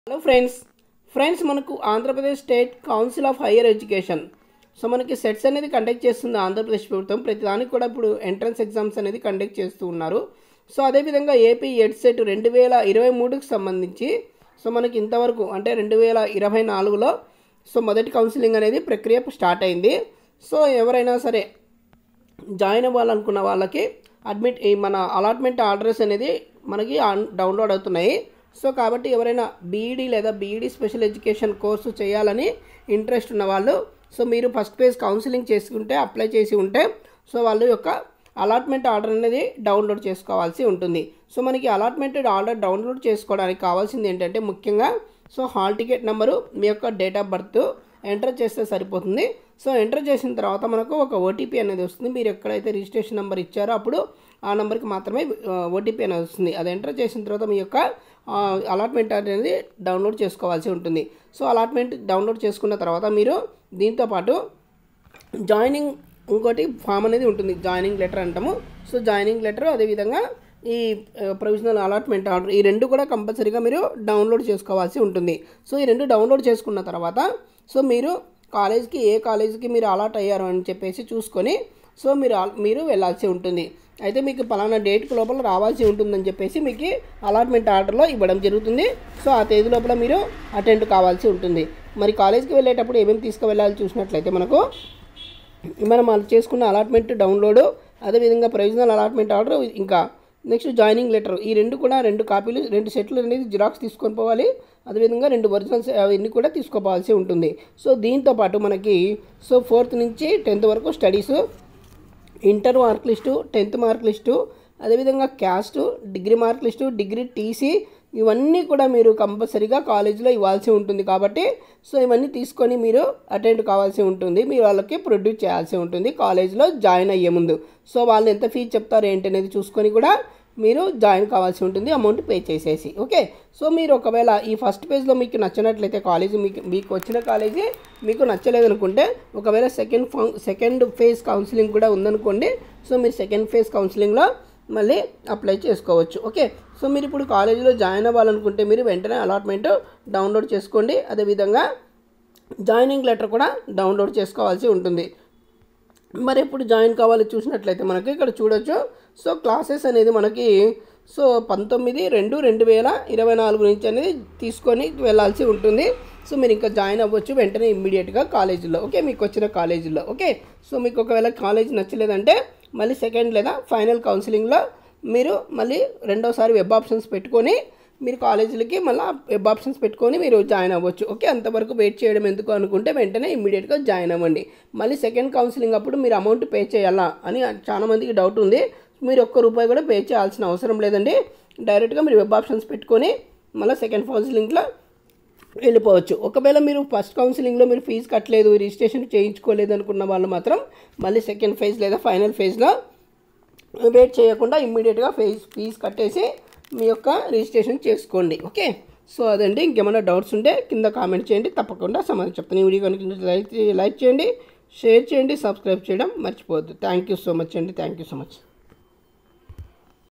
Hello friends మనకు Andhra Pradesh state council of higher education మనకి sets అనేది కండక్ట్ చేస్తుంది ఆంధ్రప్రదేశ్ ప్రభుత్వం. ప్రతి దానికి కూడా ఇప్పుడు ఎంట్రన్స్ ఎగ్జామ్స్ అనేది కండక్ట్ చేస్తూ ఉన్నారు. అదేవిధంగా ఏపీ ఎడ్సెట్ 2023కి సంబంధించి మనకి ఇంతవరకు అంటే 2024లో మొదటి కౌన్సిలింగ్ అనేది ప్రక్రియ స్టార్ట్ అయింది. ఎవరైనా సరే జాయిన్ అవ్వాలనుకున్న వాళ్ళకి మన అలాట్మెంట్ ఆర్డర్స్ అనేది మనకి డౌన్లోడ్ అవుతున్నాయి. కాబట్టి ఎవరైనా బీఈడీ లేదా బీఈడీ స్పెషల్ ఎడ్యుకేషన్ కోర్సు చేయాలని ఇంట్రెస్ట్ ఉన్న వాళ్ళు మీరు ఫస్ట్ ఫేజ్ కౌన్సిలింగ్ చేసుకుంటే అప్లై చేసి ఉంటే వాళ్ళ యొక్క అలాట్మెంట్ ఆర్డర్ అనేది డౌన్లోడ్ చేసుకోవాల్సి ఉంటుంది. మనకి అలాట్మెంట్ ఆర్డర్ డౌన్లోడ్ చేసుకోవడానికి కావాల్సింది ఏంటంటే ముఖ్యంగా హాల్ టికెట్ నెంబరు, మీ యొక్క డేట్ ఆఫ్ బర్త్ ఎంటర్ చేస్తే సరిపోతుంది. ఎంటర్ చేసిన తర్వాత మనకు ఒక ఓటీపీ అనేది వస్తుంది. మీరు ఎక్కడైతే రిజిస్ట్రేషన్ నెంబర్ ఇచ్చారో అప్పుడు ఆ నెంబర్కి మాత్రమే ఓటీపీ అనేది వస్తుంది. అది ఎంటర్ చేసిన తర్వాత మీ యొక్క అలాట్మెంట్ అనేది డౌన్లోడ్ చేసుకోవాల్సి ఉంటుంది. అలాట్మెంట్ డౌన్లోడ్ చేసుకున్న తర్వాత మీరు దీంతోపాటు జాయినింగ్ ఇంకోటి ఫామ్ అనేది ఉంటుంది, జాయినింగ్ లెటర్ అంటాము. జాయినింగ్ లెటర్ అదేవిధంగా ఈ ప్రొవిజనల్ అలాట్మెంట్ ఆర్డర్ ఈ రెండు కూడా కంపల్సరీగా మీరు డౌన్లోడ్ చేసుకోవాల్సి ఉంటుంది. ఈ రెండు డౌన్లోడ్ చేసుకున్న తర్వాత మీరు కాలేజ్కి ఏ కాలేజీకి మీరు అలాట్ అయ్యారు అని చెప్పేసి చూసుకొని మీరు వెళ్ళాల్సి ఉంటుంది. అయితే మీకు పలానా డేట్కి లోపల రావాల్సి ఉంటుందని చెప్పేసి మీకు అలాట్మెంట్ ఆర్డర్లో ఇవ్వడం జరుగుతుంది. ఆ తేదీ లోపల మీరు అటెండ్ కావాల్సి ఉంటుంది. మరి కాలేజ్కి వెళ్ళేటప్పుడు ఏమేమి తీసుకువెళ్ళాలి చూసినట్లయితే మనం చేసుకున్న అలాట్మెంట్ డౌన్లోడ్, అదేవిధంగా ప్రొవిజనల్ అలాట్మెంట్ ఆర్డర్, ఇంకా నెక్స్ట్ జాయినింగ్ లెటర్ ఈ రెండు కాపీలు 2 సెట్లు అనేది జిరాక్స్ తీసుకొని పోవాలి. అదేవిధంగా 2 ఒరిజినల్స్ అవన్నీ కూడా తీసుకోవాల్సి ఉంటుంది. దీంతోపాటు మనకి 4th నుంచి 10th వరకు studies, inter mark list, 10th mark list, అదేవిధంగా caste, degree mark list, degree TC ఇవన్నీ కూడా మీరు కంపల్సరీగా కాలేజీలో ఇవ్వాల్సి ఉంటుంది. కాబట్టి ఇవన్నీ తీసుకొని మీరు అటెండ్ కావాల్సి ఉంటుంది. మీరు వాళ్ళకి ప్రొడ్యూస్ చేయాల్సి ఉంటుంది కాలేజీలో జాయిన్ అయ్యే ముందు. వాళ్ళు ఎంత ఫీజు చెప్తారు ఏంటి అనేది చూసుకొని కూడా మీరు జాయిన్ కావాల్సి ఉంటుంది, అమౌంట్ పే చేసేసి. ఓకే, మీరు ఒకవేళ ఈ ఫస్ట్ పేజ్లో మీకు నచ్చినట్లయితే కాలేజీ మీకు వచ్చిన కాలేజీ మీకు నచ్చలేదనుకుంటే ఒకవేళ సెకండ్ ఫేజ్ కౌన్సిలింగ్ కూడా ఉందనుకోండి. మీరు సెకండ్ ఫేజ్ కౌన్సిలింగ్లో మళ్ళీ అప్లై చేసుకోవచ్చు. ఓకే, మీరు ఇప్పుడు కాలేజీలో జాయిన్ అవ్వాలనుకుంటే మీరు వెంటనే అలాట్మెంట్ డౌన్లోడ్ చేసుకోండి. అదేవిధంగా జాయినింగ్ లెటర్ కూడా డౌన్లోడ్ చేసుకోవాల్సి ఉంటుంది. మరి ఎప్పుడు జాయిన్ కావాలి చూసినట్లయితే మనకి ఇక్కడ చూడొచ్చు. క్లాసెస్ అనేది మనకి 19/2/2024 నుంచి అనేది తీసుకొని వెళ్ళాల్సి ఉంటుంది. మీరు ఇంకా జాయిన్ అవ్వచ్చు వెంటనే ఇమ్మీడియట్గా కాలేజీలో. ఓకే, మీకు వచ్చిన కాలేజీలో. ఓకే, మీకు ఒకవేళ కాలేజీ నచ్చలేదంటే మళ్ళీ సెకండ్ లేదా ఫైనల్ కౌన్సిలింగ్లో మీరు మళ్ళీ రెండోసారి వెబ్ ఆప్షన్స్ పెట్టుకొని మీరు కాలేజీలకి మళ్ళీ వెబ్ ఆప్షన్స్ పెట్టుకొని మీరు జాయిన్ అవ్వచ్చు. ఓకే, అంతవరకు వెయిట్ చేయడం ఎందుకు అనుకుంటే వెంటనే ఇమ్మీడియట్గా జాయిన్ అవ్వండి. మళ్ళీ సెకండ్ కౌన్సిలింగ్ అప్పుడు మీరు అమౌంట్ పే చేయాలా అని చాలామందికి డౌట్ ఉంది. మీరు ₹1 కూడా పే చేయాల్సిన అవసరం లేదండి. డైరెక్ట్గా మీరు వెబ్ ఆప్షన్స్ పెట్టుకొని మళ్ళీ సెకండ్ కౌన్సిలింగ్లో వెళ్ళిపోవచ్చు. ఒకవేళ మీరు ఫస్ట్ కౌన్సిలింగ్లో మీరు ఫీజు కట్టలేదు, రిజిస్ట్రేషన్ చేయించుకోలేదు అనుకున్న వాళ్ళు మాత్రం మళ్ళీ సెకండ్ ఫేజ్ లేదా ఫైనల్ ఫేజ్లో వెయిట్ చేయకుండా ఇమ్మీడియట్గా ఫీజు కట్టేసి మీ యొక్క రిజిస్ట్రేషన్ చేసుకోండి. ఓకే, అదండి. ఇంకేమైనా డౌట్స్ ఉంటే కింద కామెంట్ చేయండి, తప్పకుండా సమాధానం చెప్తాను. ఈ వీడియో కనుక లైక్ చేయండి, షేర్ చేయండి, సబ్స్క్రైబ్ చేయడం మర్చిపోవద్దు. థ్యాంక్ యూ సో మచ్ అండి. Thank you so much.